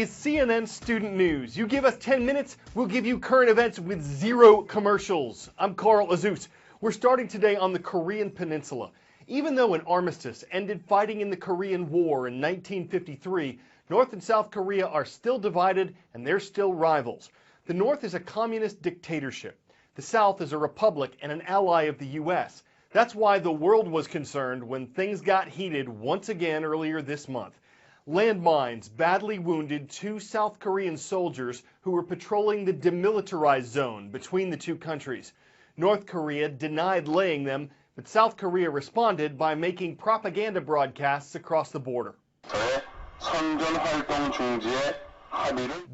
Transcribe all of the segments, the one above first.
is CNN Student News. You give us 10 minutes, we'll give you current events with zero commercials. I'm Carl Azus. We're starting today on the Korean Peninsula. Even though an armistice ended fighting in the Korean War in 1953, North and South Korea are still divided and they're still rivals. The North is a communist dictatorship. The South is a republic and an ally of the U.S. That's why the world was concerned when things got heated once again earlier this month. Landmines badly wounded 2 South Korean soldiers who were patrolling the demilitarized zone between the two countries. North Korea denied laying them, but South Korea responded by making propaganda broadcasts across the border.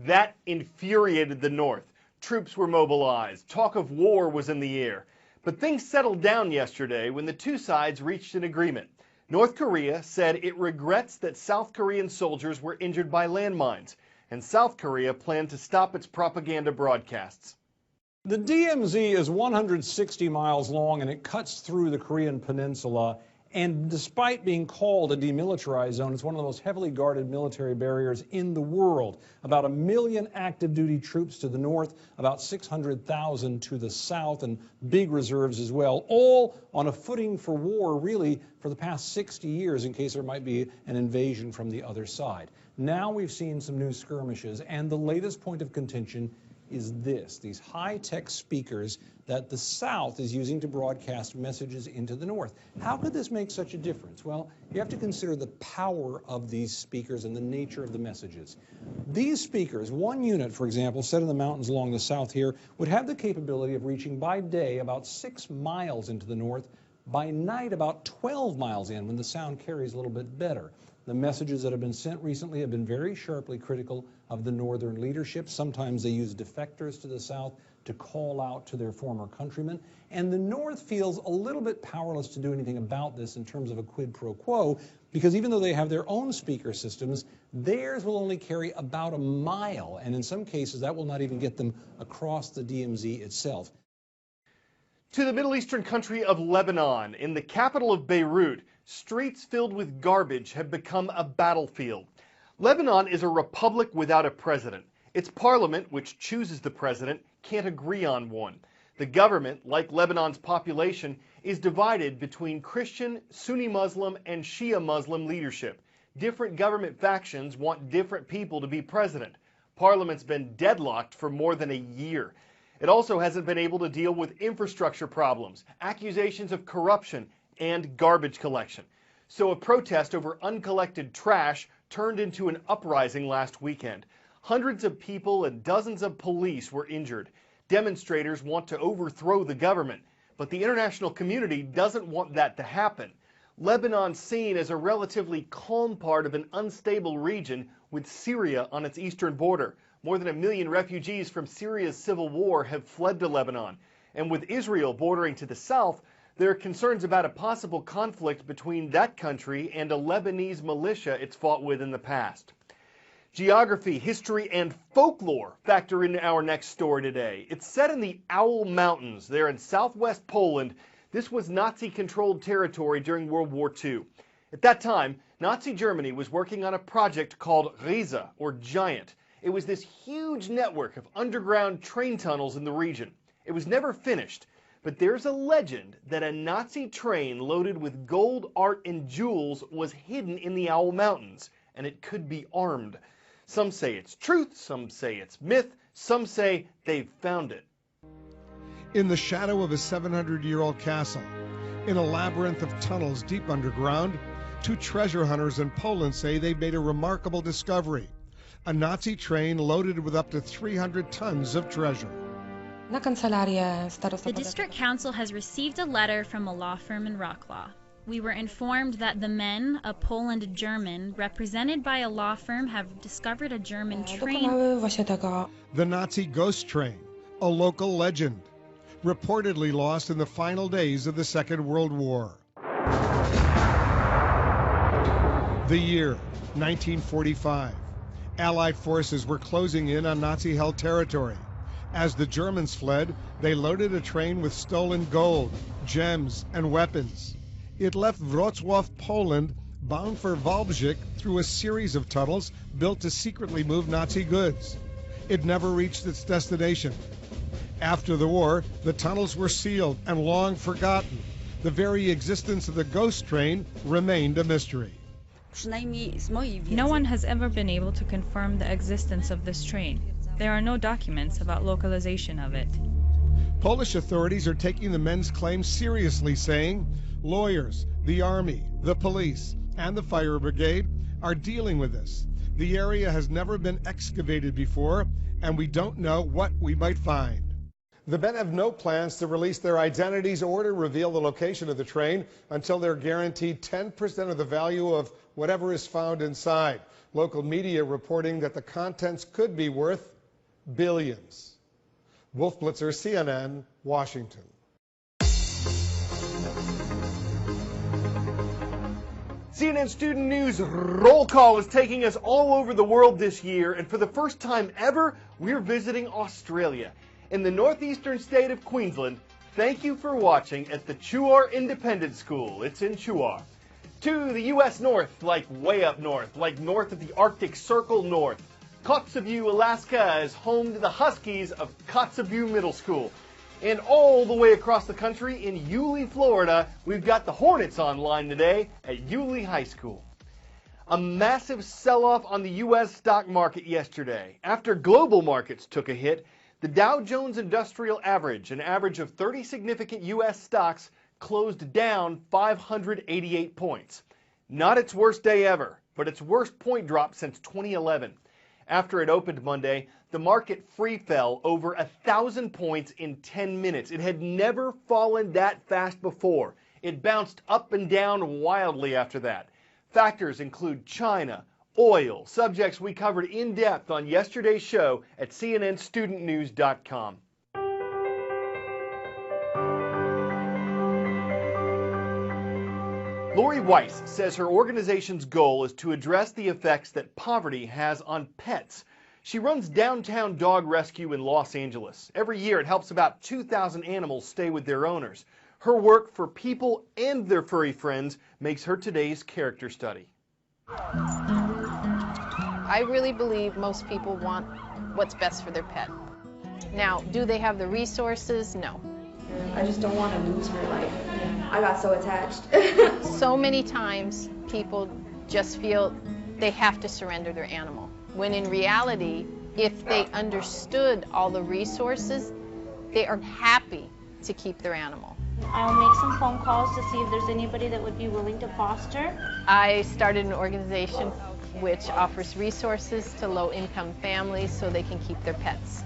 That infuriated the North. Troops were mobilized. Talk of war was in the air. But things settled down yesterday when the two sides reached an agreement. North Korea said it regrets that South Korean soldiers were injured by landmines, and South Korea planned to stop its propaganda broadcasts. The DMZ is 160 miles long and it cuts through the Korean Peninsula. And despite being called a demilitarized zone, it's one of the most heavily guarded military barriers in the world. About 1 million active duty troops to the north, about 600,000 to the south, and big reserves as well, all on a footing for war, really, for the past 60 years in case there might be an invasion from the other side. Now we've seen some new skirmishes, and the latest point of contention is these high-tech speakers that the South is using to broadcast messages into the North. How could this make such a difference? Well, you have to consider the power of these speakers and the nature of the messages. These speakers, one unit, for example, set in the mountains along the south here, would have the capability of reaching by day about 6 miles into the north, by night about 12 miles in, when the sound carries a little bit better. The messages that have been sent recently have been very sharply critical of the northern leadership. Sometimes they use defectors to the south to call out to their former countrymen. And the North feels a little bit powerless to do anything about this in terms of a quid pro quo, because even though they have their own speaker systems, theirs will only carry about a mile. And in some cases, that will not even get them across the DMZ itself. To the Middle Eastern country of Lebanon, in the capital of Beirut, streets filled with garbage have become a battlefield. Lebanon is a republic without a president. Its parliament, which chooses the president, can't agree on one. The government, like Lebanon's population, is divided between Christian, Sunni Muslim, and Shia Muslim leadership. Different government factions want different people to be president. Parliament's been deadlocked for more than a year. It also hasn't been able to deal with infrastructure problems, accusations of corruption, and garbage collection. So a protest over uncollected trash turned into an uprising last weekend. Hundreds of people and dozens of police were injured. Demonstrators want to overthrow the government, but the international community doesn't want that to happen. Lebanon's seen as a relatively calm part of an unstable region with Syria on its eastern border. More than 1 million refugees from Syria's civil war have fled to Lebanon. And with Israel bordering to the south, there are concerns about a possible conflict between that country and a Lebanese militia it's fought with in the past. Geography, history, and folklore factor into our next story today. It's set in the Owl Mountains. They're in southwest Poland. This was Nazi-controlled territory during World War II. At that time, Nazi Germany was working on a project called Riese, or Giant. It was this huge network of underground train tunnels in the region. It was never finished. But there's a legend that a Nazi train loaded with gold, art, and jewels was hidden in the Owl Mountains, and it could be armed. Some say it's truth, some say it's myth, some say they've found it. In the shadow of a 700-year-old castle, in a labyrinth of tunnels deep underground, 2 treasure hunters in Poland say they've made a remarkable discovery: a Nazi train loaded with up to 300 tons of treasure. The district council has received a letter from a law firm in Wrocław. We were informed that the men, a Poland German, represented by a law firm, have discovered a German train. The Nazi ghost train, a local legend, reportedly lost in the final days of the Second World War. The year, 1945. Allied forces were closing in on Nazi-held territory. As the Germans fled, they loaded a train with stolen gold, gems, and weapons. It left Wrocław, Poland, bound for Walbrzych through a series of tunnels built to secretly move Nazi goods. It never reached its destination. After the war, the tunnels were sealed and long forgotten. The very existence of the ghost train remained a mystery. No one has ever been able to confirm the existence of this train. There are no documents about localization of it. Polish authorities are taking the men's claims seriously, saying lawyers, the army, the police, and the fire brigade are dealing with this. The area has never been excavated before, and we don't know what we might find. The men have no plans to release their identities or to reveal the location of the train until they're guaranteed 10% of the value of whatever is found inside. Local media reporting that the contents could be worth billions. Wolf Blitzer, CNN, Washington. CNN Student News Roll Call is taking us all over the world this year, and for the first time ever, we're visiting Australia. In the northeastern state of Queensland, thank you for watching at the Chuar Independent School. It's in Chuar. To the U.S. north, like way up north, like north of the Arctic Circle north, Kotzebue, Alaska is home to the Huskies of Kotzebue Middle School. And all the way across the country in Yulee, Florida, we've got the Hornets online today at Yulee High School. A massive sell-off on the U.S. stock market yesterday. After global markets took a hit, the Dow Jones Industrial Average, an average of 30 significant U.S. stocks, closed down 588 points. Not its worst day ever, but its worst point drop since 2011. After it opened Monday, the market free fell over 1,000 points in 10 minutes. It had never fallen that fast before. It bounced up and down wildly after that. Factors include China, oil, subjects we covered in depth on yesterday's show at cnnstudentnews.com. Lori Weiss says her organization's goal is to address the effects that poverty has on pets. She runs Downtown Dog Rescue in Los Angeles. Every year it helps about 2,000 animals stay with their owners. Her work for people and their furry friends makes her today's character study. I really believe most people want what's best for their pet. Now, do they have the resources? No. I just don't want to lose her life. I got so attached. So many times people just feel they have to surrender their animal, when in reality, if they understood all the resources, they are happy to keep their animal. I'll make some phone calls to see if there's anybody that would be willing to foster. I started an organization which offers resources to low-income families so they can keep their pets.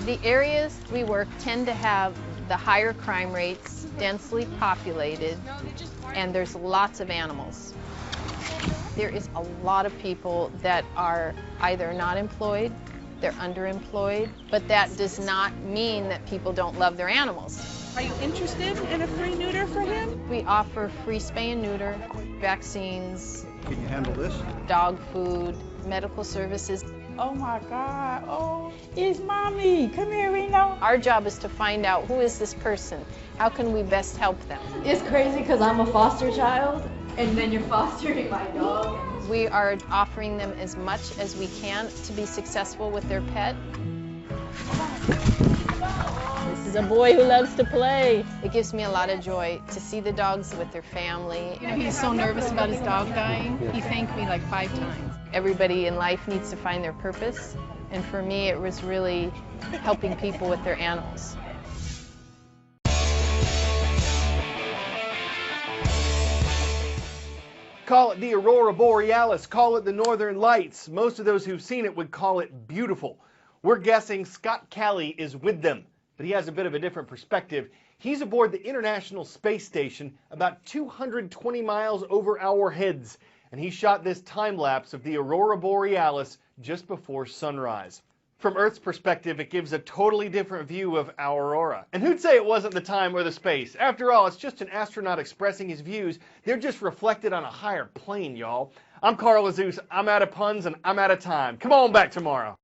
The areas we work tend to have the higher crime rates, densely populated, and there's lots of animals. There is a lot of people that are either not employed, they're underemployed, but that does not mean that people don't love their animals. Are you interested in a free neuter for him? We offer free spay and neuter, vaccines. Can you handle this? Dog food, medical services. Oh my God, oh, it's Mommy. Come here, Reno. Our job is to find out who is this person. How can we best help them? It's crazy because I'm a foster child and then you're fostering my dog. We are offering them as much as we can to be successful with their pet. This is a boy who loves to play. It gives me a lot of joy to see the dogs with their family. You know, he's so nervous about his dog dying. He thanked me like 5 times. Everybody in life needs to find their purpose, and for me it was really helping people with their animals. Call it the Aurora Borealis, call it the Northern Lights. Most of those who've seen it would call it beautiful. We're guessing Scott Kelly is with them, but he has a bit of a different perspective. He's aboard the International Space Station about 220 miles over our heads, and he shot this time-lapse of the Aurora Borealis just before sunrise. From Earth's perspective, it gives a totally different view of our aurora. And who'd say it wasn't the time or the space? After all, it's just an astronaut expressing his views. They're just reflected on a higher plane, y'all. I'm Carl Azus. I'm out of puns and I'm out of time. Come on back tomorrow.